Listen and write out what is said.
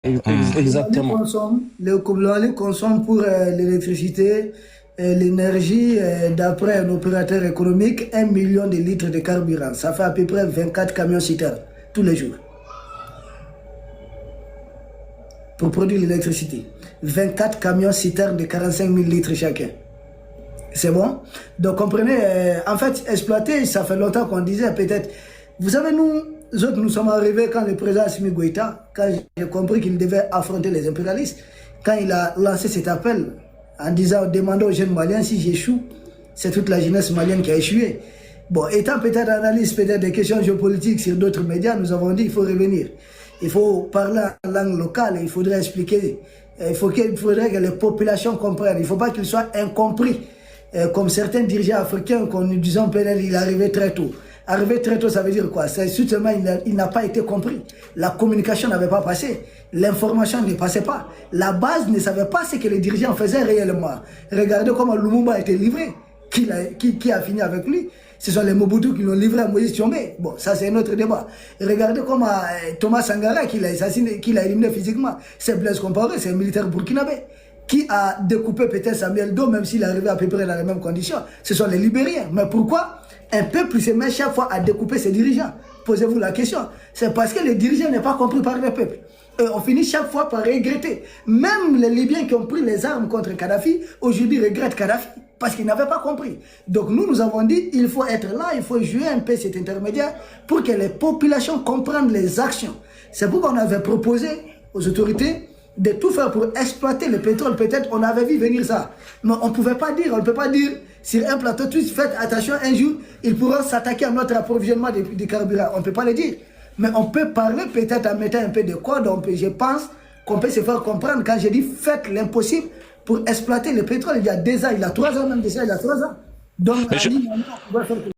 Exactement. Le Koulibaly consomme pour l'électricité et l'énergie, d'après un opérateur économique, 1 million de litres de carburant. Ça fait à peu près 24 camions citernes tous les jours pour produire l'électricité. 24 camions citernes de 45 000 litres chacun. C'est bon? Donc comprenez, en fait, exploiter, ça fait longtemps qu'on disait peut-être. Vous savez, nous autres, nous sommes arrivés quand le président Assimi Goïta, quand j'ai compris qu'il devait affronter les impérialistes, quand il a lancé cet appel en disant, demandant aux jeunes Maliens si j'échoue, c'est toute la jeunesse malienne qui a échoué. Bon, étant peut-être analyste, peut-être des questions géopolitiques sur d'autres médias, nous avons dit qu'il faut revenir. Il faut parler en langue locale, il faudrait expliquer, il faudrait que les populations comprennent, il ne faut pas qu'ils soient incompris. Comme certains dirigeants africains, qu'on nous disons peut-être il est arrivé très tôt. Arrivé très tôt, ça veut dire quoi? C'est seulement il n'a pas été compris. La communication n'avait pas passé. L'information ne passait pas. La base ne savait pas ce que les dirigeants faisaient réellement. Regardez comment Lumumba a été livré. Qui a fini avec lui? Ce sont les Mobutu qui l'ont livré à Moïse Tchombe. Bon, ça c'est un autre débat. Et regardez comment Thomas Sankara, qui l'a assassiné, qui l'a éliminé physiquement. C'est Blaise Compaoré, c'est un militaire burkinabé qui a découpé peut-être Samuel Doe, même s'il arrivait à peu près dans les mêmes conditions. Ce sont les Libériens. Mais pourquoi un peuple se met chaque fois à découper ses dirigeants? Posez-vous la question. C'est parce que les dirigeants n'est pas compris par le peuple. Et on finit chaque fois par regretter. Même les Libyens qui ont pris les armes contre Kadhafi, aujourd'hui regrettent Kadhafi parce qu'ils n'avaient pas compris. Donc nous avons dit, il faut être là, il faut jouer un peu cet intermédiaire pour que les populations comprennent les actions. C'est pourquoi on avait proposé aux autorités de tout faire pour exploiter le pétrole. Peut-être on avait vu venir ça. Mais on ne pouvait pas dire, on ne peut pas dire sur un plateau, tous faites attention, un jour, ils pourront s'attaquer à notre approvisionnement de carburant. On ne peut pas le dire. Mais on peut parler peut-être en mettant un peu de code. Je pense qu'on peut se faire comprendre quand j'ai dit faites l'impossible pour exploiter le pétrole. Il y a 2 ans, il y a 3 ans même déjà, il y a 3 ans. Donc, Mais on va faire